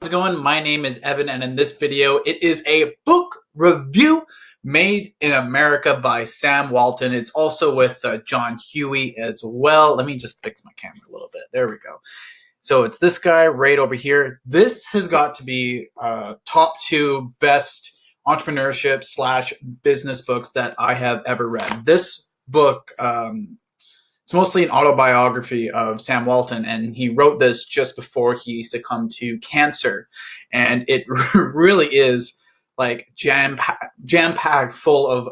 How's it going? My name is Evan, and in this video, it is a book review made in America by Sam Walton. It's also with John Huey as well. Let me just fix my camera a little bit. There we go. So it's this guy right over here. This has got to be top two best entrepreneurship slash business books that I have ever read. This book, it's mostly an autobiography of Sam Walton, and he wrote this just before he succumbed to cancer. And it really is like jam packed full of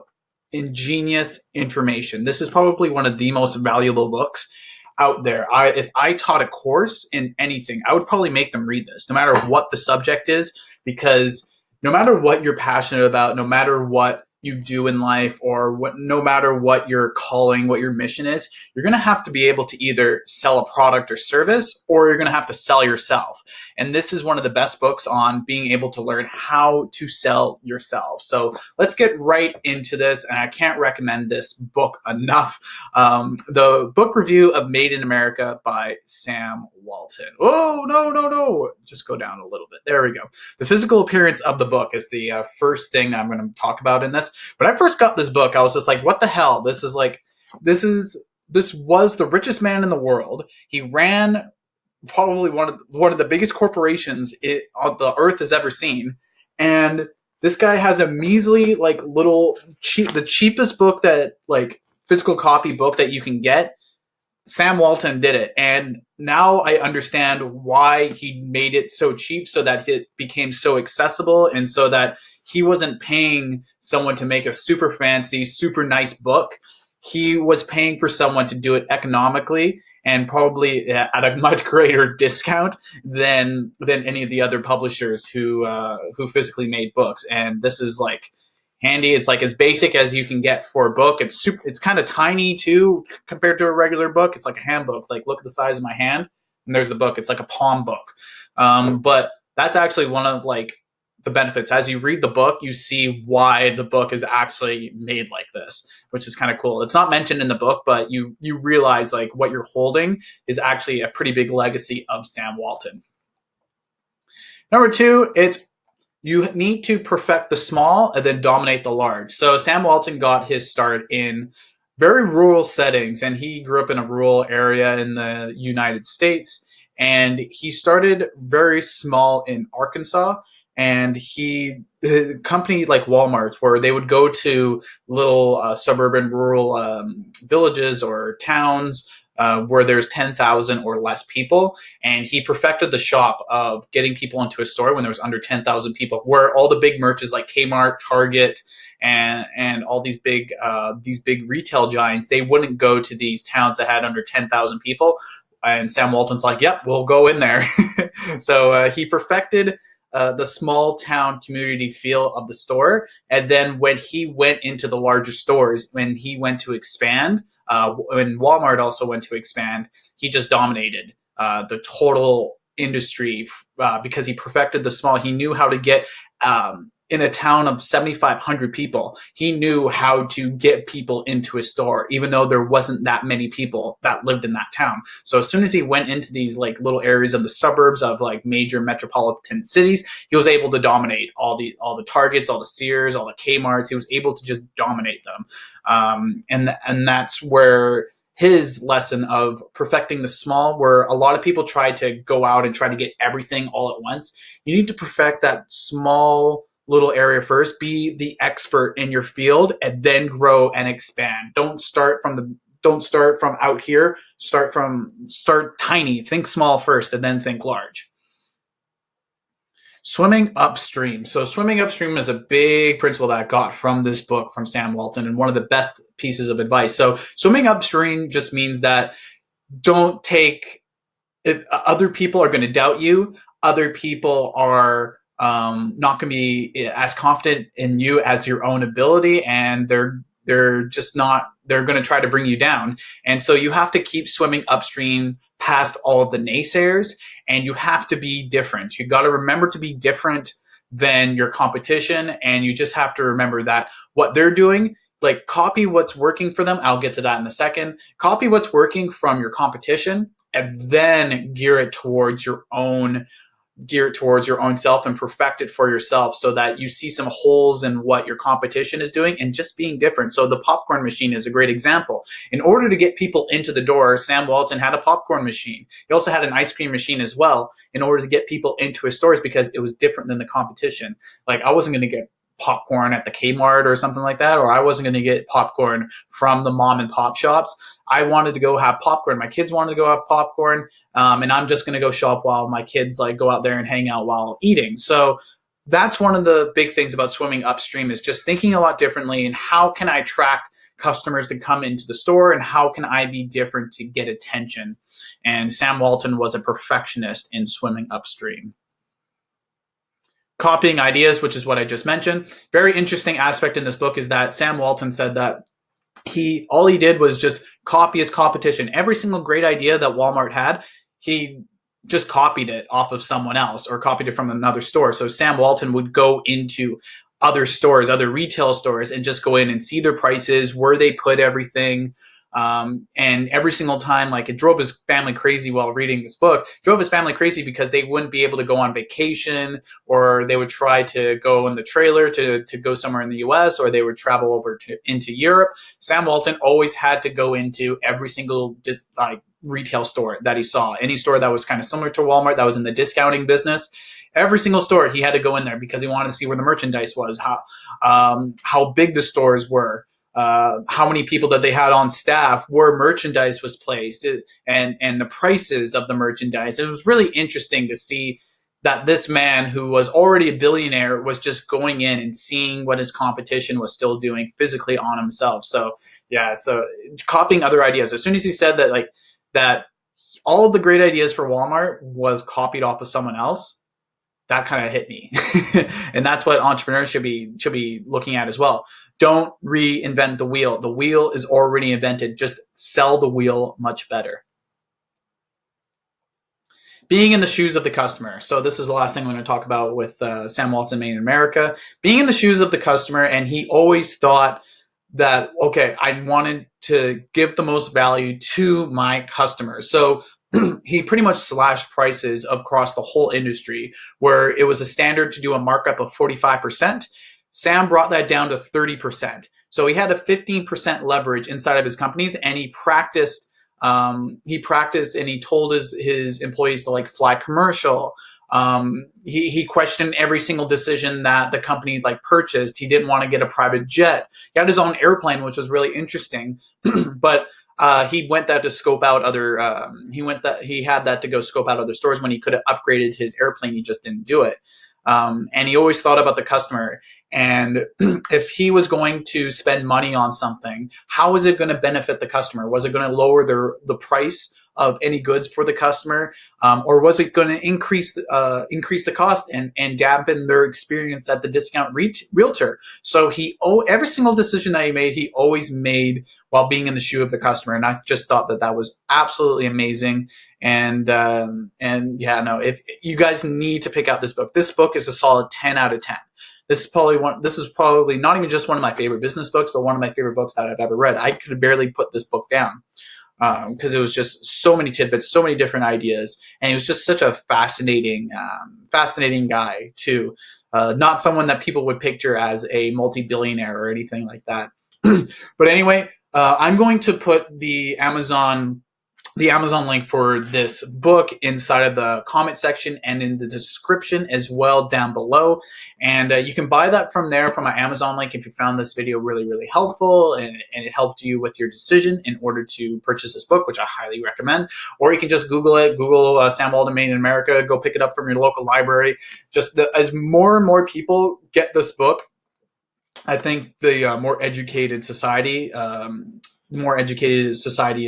ingenious information. This is probably one of the most valuable books out there. If I taught a course in anything, I would probably make them read this, no matter what the subject is, because no matter what you're passionate about, no matter what you do in life, or no matter what your calling, what your mission is, you're going to have to be able to either sell a product or service, or you're going to have to sell yourself. And this is one of the best books on being able to learn how to sell yourself. So let's get right into this, and I can't recommend this book enough. The book review of Made in America by Sam Walton. Oh, no. Just go down a little bit. There we go. The physical appearance of the book is the first thing I'm going to talk about in this. When I first got this book, I was just like, what the hell? This was the richest man in the world. He ran probably one of the biggest corporations the earth has ever seen, and this guy has a measly the cheapest book that physical copy book that you can get. Sam Walton did it, and now I understand why he made it so cheap, so that it became so accessible, and so that he wasn't paying someone to make a super fancy, super nice book. He was paying for someone to do it economically, and probably at a much greater discount than any of the other publishers who physically made books. And this is like handy. It's like as basic as you can get for a book. It's kind of tiny too compared to a regular book. It's like a handbook. Like, look at the size of my hand, and there's the book. It's like a palm book. But that's actually one of the benefits. As you read the book, you see why the book is actually made like this, which is kind of cool. It's not mentioned in the book, but you realize like what you're holding is actually a pretty big legacy of Sam Walton. Number two, it's you need to perfect the small and then dominate the large. So Sam Walton got his start in very rural settings, and he grew up in a rural area in the United States. And he started very small in Arkansas, and the company like Walmart's, where they would go to little suburban rural villages or towns where there's 10,000 or less people. And he perfected the shop of getting people into a store when there was under 10,000 people, where all the big merchants like Kmart, Target, and all these big retail giants, they wouldn't go to these towns that had under 10,000 people. And Sam Walton's like, yep, we'll go in there. So he perfected the small town community feel of the store. And then when he went into the larger stores, when he went to expand, when Walmart also went to expand, he just dominated the total industry because he perfected the small. He knew how to get in a town of 7,500 people. He knew how to get people into a store, even though there wasn't that many people that lived in that town. So as soon as he went into these like little areas of the suburbs of like major metropolitan cities, he was able to dominate all the Targets, all the Sears, all the Kmarts. He was able to just dominate them, and that's where his lesson of perfecting the small, where a lot of people try to go out and try to get everything all at once. You need to perfect that small little area first, be the expert in your field, and then grow and expand. Don't start from out here. Start tiny. Think small first, and then think large. Swimming upstream. So swimming upstream is a big principle that I got from this book from Sam Walton, and one of the best pieces of advice. So swimming upstream just means that don't take if other people are going to doubt you. Other people are not going to be as confident in you as your own ability, and they're just not. They're going to try to bring you down, and so you have to keep swimming upstream past all of the naysayers, and you have to be different. You got to remember to be different than your competition, and you just have to remember that what they're doing, like, copy what's working for them. I'll get to that in a second. Copy what's working from your competition, and then gear it towards your own gear it towards your own self and perfect it for yourself so that you see some holes in what your competition is doing and just being different. So the popcorn machine is a great example. In order to get people into the door, Sam Walton had a popcorn machine. He also had an ice cream machine as well in order to get people into his stores because it was different than the competition. Like I wasn't going to get popcorn at the Kmart or something like that, or I wasn't going to get popcorn from the mom and pop shops. I wanted to go have popcorn. My kids wanted to go have popcorn, and I'm just going to go shop while my kids like go out there and hang out while eating. So that's one of the big things about swimming upstream is just thinking a lot differently and how can I attract customers to come into the store and how can I be different to get attention. And Sam Walton was a perfectionist in swimming upstream. Copying ideas, which is what I just mentioned. Very interesting aspect in this book is that Sam Walton said that all he did was just copy his competition. Every single great idea that Walmart had, he just copied it off of someone else or copied it from another store. So Sam Walton would go into other stores, other retail stores, and just go in and see their prices, where they put everything. And every single time, like it drove his family crazy while reading this book, drove his family crazy because they wouldn't be able to go on vacation, or they would try to go in the trailer to go somewhere in the US, or they would travel over into Europe. Sam Walton always had to go into every single retail store that he saw, any store that was kind of similar to Walmart that was in the discounting business. Every single store he had to go in there because he wanted to see where the merchandise was, how big the stores were, how many people that they had on staff, where merchandise was placed, and the prices of the merchandise. It was really interesting to see that this man who was already a billionaire was just going in and seeing what his competition was still doing physically on himself. So yeah, so copying other ideas. As soon as he said that all of the great ideas for Walmart was copied off of someone else, that kind of hit me. And that's what entrepreneurs should be looking at as well. Don't reinvent the wheel. The wheel is already invented. Just sell the wheel much better. Being in the shoes of the customer. So this is the last thing I'm going to talk about with Sam Walton Made in America. Being in the shoes of the customer, and he always thought that, okay, I wanted to give the most value to my customers. So he pretty much slashed prices across the whole industry, where it was a standard to do a markup of 45%. Sam brought that down to 30%. So he had a 15% leverage inside of his companies, and he practiced and he told his employees to like fly commercial. He questioned every single decision that the company like purchased. He didn't want to get a private jet. He had his own airplane, which was really interesting. But he went that to scope out other. He had that to go scope out other stores when he could have upgraded his airplane. He just didn't do it. And he always thought about the customer. And if he was going to spend money on something, how was it going to benefit the customer? Was it going to lower the price of any goods for the customer, or was it going to increase the cost and dampen their experience at the discount realtor? So every single decision that he always made while being in the shoe of the customer, and I just thought that was absolutely amazing. And yeah, no, if you guys need to pick out this book. This book is a solid 10 out of 10. This is probably not even just one of my favorite business books, but one of my favorite books that I've ever read. I could barely put this book down because it was just so many tidbits, so many different ideas, and he was just such a fascinating guy too. Not someone that people would picture as a multi-billionaire or anything like that. But anyway, I'm going to put the Amazon link for this book inside of the comment section and in the description as well down below. And you can buy that from there, from my Amazon link, if you found this video really, really helpful and it helped you with your decision in order to purchase this book, which I highly recommend. Or you can just Google it, Sam Walton Made in America, go pick it up from your local library. As more and more people get this book, I think the more educated society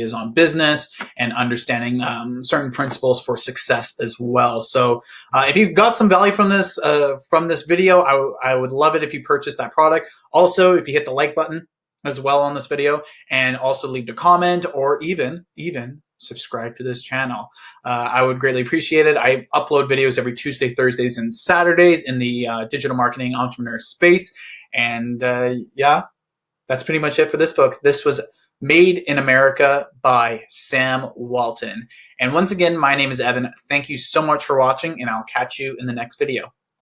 is on business and understanding certain principles for success as well. So if you've got some value from this video, I would love it if you purchase that product. Also, if you hit the like button as well on this video, and also leave a comment, or even subscribe to this channel. I would greatly appreciate it. I upload videos every Tuesday, Thursdays, and Saturdays in the digital marketing entrepreneur space. And yeah, that's pretty much it for this book. This was Made in America by Sam Walton. And once again, my name is Evan. Thank you so much for watching, and I'll catch you in the next video.